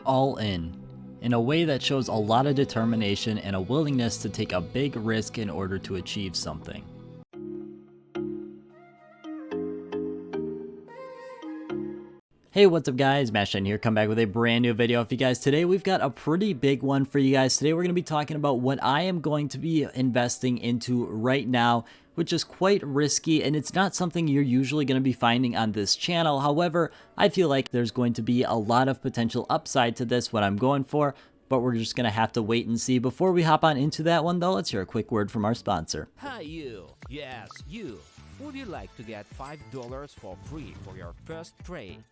all in a way that shows a lot of determination and a willingness to take a big risk in order to achieve something. Hey, what's up guys, Mashine here, come back with a brand new video for you guys. Today we've got a pretty big one for you guys. Today we're going to be talking about what I am going to be investing into right now, which is quite risky, and it's not something you're usually going to be finding on this channel. However, I feel like there's going to be a lot of potential upside to this, what I'm going for, but we're just going to have to wait and see. Before we hop on into that one though, let's hear a quick word from our sponsor. Hi you, yes you. Would you like to get $5 for free for your first trade?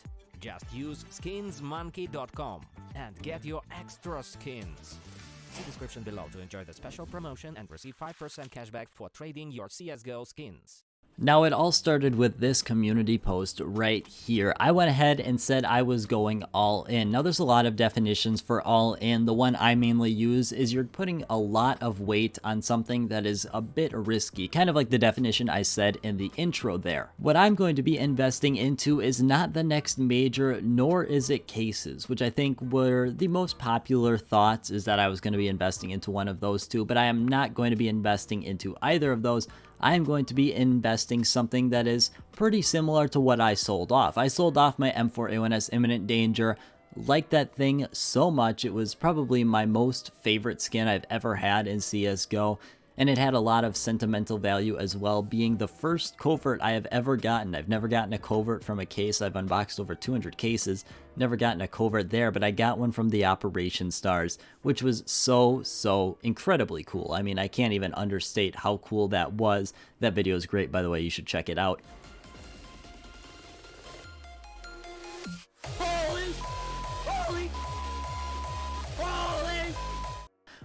Just use skinsmonkey.com and get your extra skins. See description below to enjoy the special promotion and receive 5% cashback for trading your CSGO skins. Now, it all started with this community post right here. I went ahead and said I was going all in. Now, there's a lot of definitions for all in. The one I mainly use is you're putting a lot of weight on something that is a bit risky, kind of like the definition I said in the intro there. What I'm going to be investing into is not the next major, nor is it cases, which I think were the most popular thoughts, is that I was going to be investing into one of those two, but I am not going to be investing into either of those. I'm going to be investing something that is pretty similar to what I sold off. I sold off my M4A1S Imminent Danger. Liked that thing so much. It was probably my most favorite skin I've ever had in CSGO. And it had a lot of sentimental value as well, being the first covert I have ever gotten. I've never gotten a covert from a case. I've unboxed over 200 cases, never gotten a covert there, but I got one from the Operation Stars, which was so incredibly cool. I mean, I can't even understate how cool that was. That video is great, by the way. You should check it out.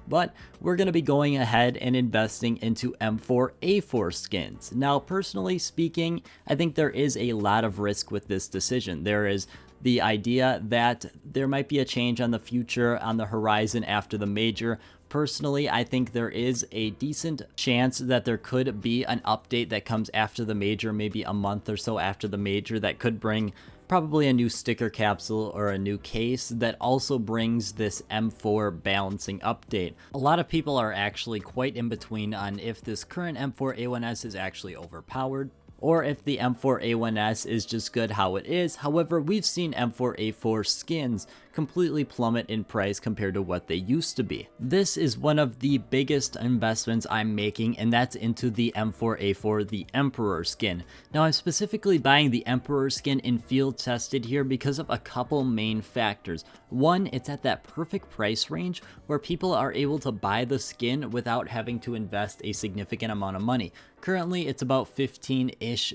But we're going to be going ahead and investing into M4A4 skins. Now, personally speaking, I think there is a lot of risk with this decision. There is the idea that there might be a change on the future, on the horizon after the major. Personally, I think there is a decent chance that there could be an update that comes after the major, maybe a month or so after the major, that could bring probably a new sticker capsule or a new case that also brings this M4 balancing update. A lot of people are actually quite in between on if this current M4A1S is actually overpowered, or if the M4A1S is just good how it is. However, we've seen M4A4 skins completely plummet in price compared to what they used to be. This is one of the biggest investments I'm making, and that's into the M4A4, the Emperor skin. Now, I'm specifically buying the Emperor skin in field tested here because of a couple main factors. One, it's at that perfect price range where people are able to buy the skin without having to invest a significant amount of money. Currently, it's about $15-ish,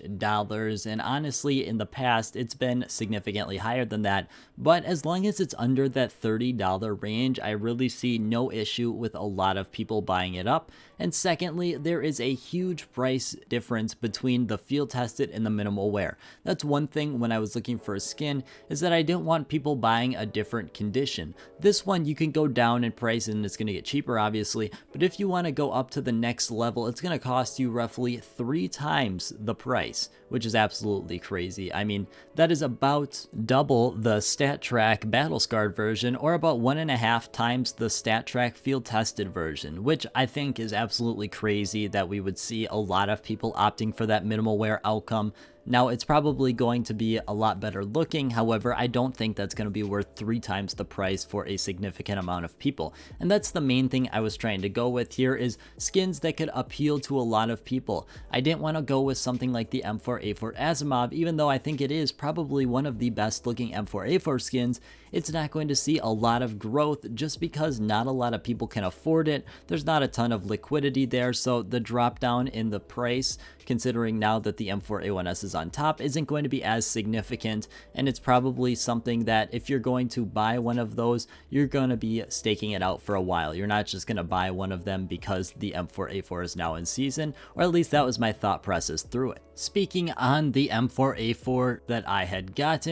and honestly, in the past, it's been significantly higher than that. But as long as it's under that $30 range, I really see no issue with a lot of people buying it up. And secondly, there is a huge price difference between the field tested and the minimal wear. That's one thing when I was looking for a skin, is that I didn't want people buying a different condition. This one, you can go down in price and it's going to get cheaper, obviously, but if you want to go up to the next level, it's going to cost you roughly 3 times the price, which is absolutely crazy. I mean, that is about double the StatTrak Battle Scarred version, or about 1.5 times the StatTrak Field Tested version, which I think is absolutely crazy that we would see a lot of people opting for that minimal wear outcome. Now, it's probably going to be a lot better looking. However, I don't think that's going to be worth 3 times the price for a significant amount of people. And that's the main thing I was trying to go with here, is skins that could appeal to a lot of people. I didn't want to go with something like the M4A4 Asimov, even though I think it is probably one of the best looking M4A4 skins. It's not going to see a lot of growth just because not a lot of people can afford it. There's not a ton of liquidity there, so the drop down in the price, considering now that the M4A1S is on top, isn't going to be as significant, and it's probably something that if you're going to buy one of those, you're going to be staking it out for a while. You're not just going to buy one of them because the M4A4 is now in season, or at least that was my thought process through it. Speaking on the M4A4 that I had got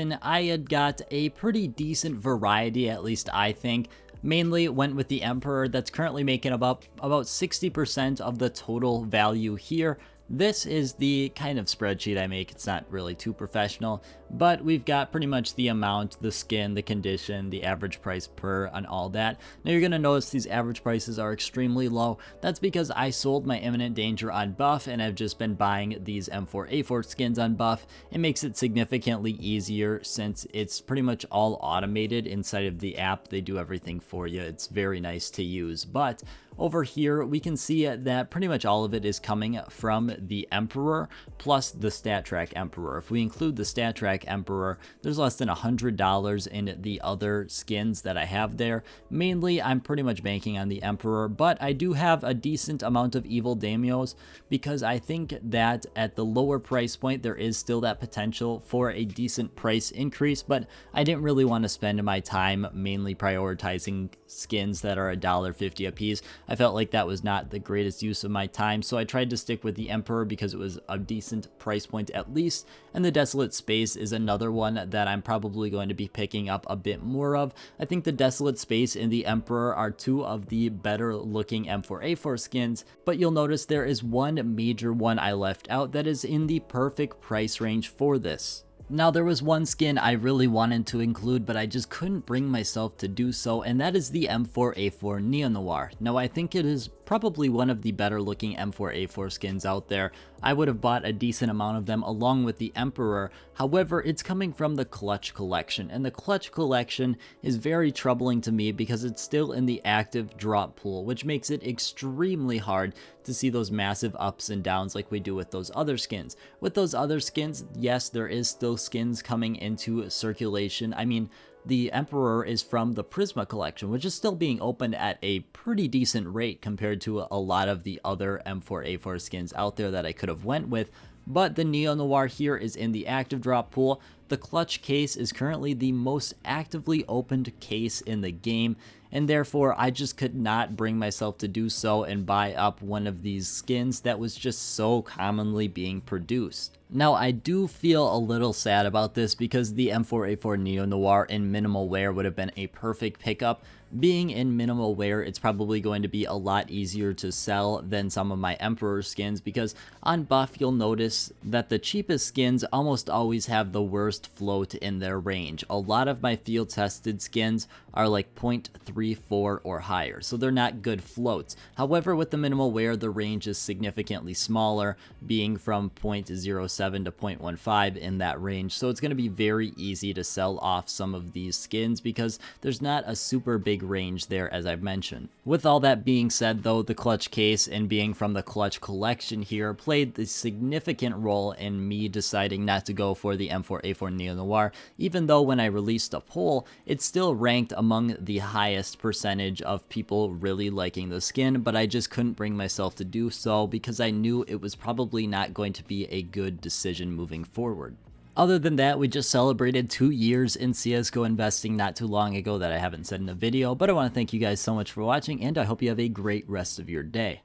a pretty decent variety, at least I think. Mainly went with the Emperor, that's currently making about 60% of the total value here. This is the kind of spreadsheet I make. It's not really too professional, but we've got pretty much the amount, the skin, the condition, the average price per, and all that. Now you're going to notice these average prices are extremely low. That's because I sold my Imminent Danger on buff and I've just been buying these M4A4 skins on buff. It makes it significantly easier since it's pretty much all automated inside of the app. They do everything for you. It's very nice to use. But over here, we can see that pretty much all of it is coming from the Emperor plus the StatTrak Emperor. If we include the StatTrak Emperor, there's less than $100 in the other skins that I have there. Mainly, I'm pretty much banking on the Emperor, but I do have a decent amount of Evil Daimios because I think that at the lower price point, there is still that potential for a decent price increase, but I didn't really want to spend my time mainly prioritizing skins that are $1.50 a piece. I felt like that was not the greatest use of my time, so I tried to stick with the Emperor because it was a decent price point at least, and the Desolate Space is another one that I'm probably going to be picking up a bit more of. I think the Desolate Space and the Emperor are two of the better looking M4A4 skins, but you'll notice there is one major one I left out that is in the perfect price range for this. Now, there was one skin I really wanted to include, but I just couldn't bring myself to do so, and that is the M4A4 Neo Noir. Now, I think it is probably one of the better looking M4A4 skins out there. I would have bought a decent amount of them along with the Emperor. However, it's coming from the Clutch collection, and the Clutch collection is very troubling to me because it's still in the active drop pool, which makes it extremely hard to see those massive ups and downs like we do with those other skins. With those other skins, yes, there is still skins coming into circulation. I mean, the Emperor is from the Prisma collection, which is still being opened at a pretty decent rate compared to a lot of the other M4A4 skins out there that I could have went with. But the Neo Noir here is in the active drop pool. The Clutch case is currently the most actively opened case in the game, and therefore I just could not bring myself to do so and buy up one of these skins that was just so commonly being produced. Now, I do feel a little sad about this because the M4A4 Neo Noir in minimal wear would have been a perfect pickup. Being in minimal wear, it's probably going to be a lot easier to sell than some of my Emperor skins because on buff, you'll notice that the cheapest skins almost always have the worst float in their range. A lot of my field tested skins are like 0.34 or higher, so they're not good floats. However, with the minimal wear, the range is significantly smaller, being from 0.07 to 0.15 in that range, so it's going to be very easy to sell off some of these skins because there's not a super big range there, as I've mentioned. With all that being said though, the Clutch case and being from the Clutch collection here played the significant role in me deciding not to go for the M4A4 Neo Noir, even though when I released a poll, it still ranked among the highest percentage of people really liking the skin, but I just couldn't bring myself to do so because I knew it was probably not going to be a good decision moving forward. Other than that, we just celebrated 2 years in CSGO investing not too long ago that I haven't said in a video, but I want to thank you guys so much for watching, and I hope you have a great rest of your day.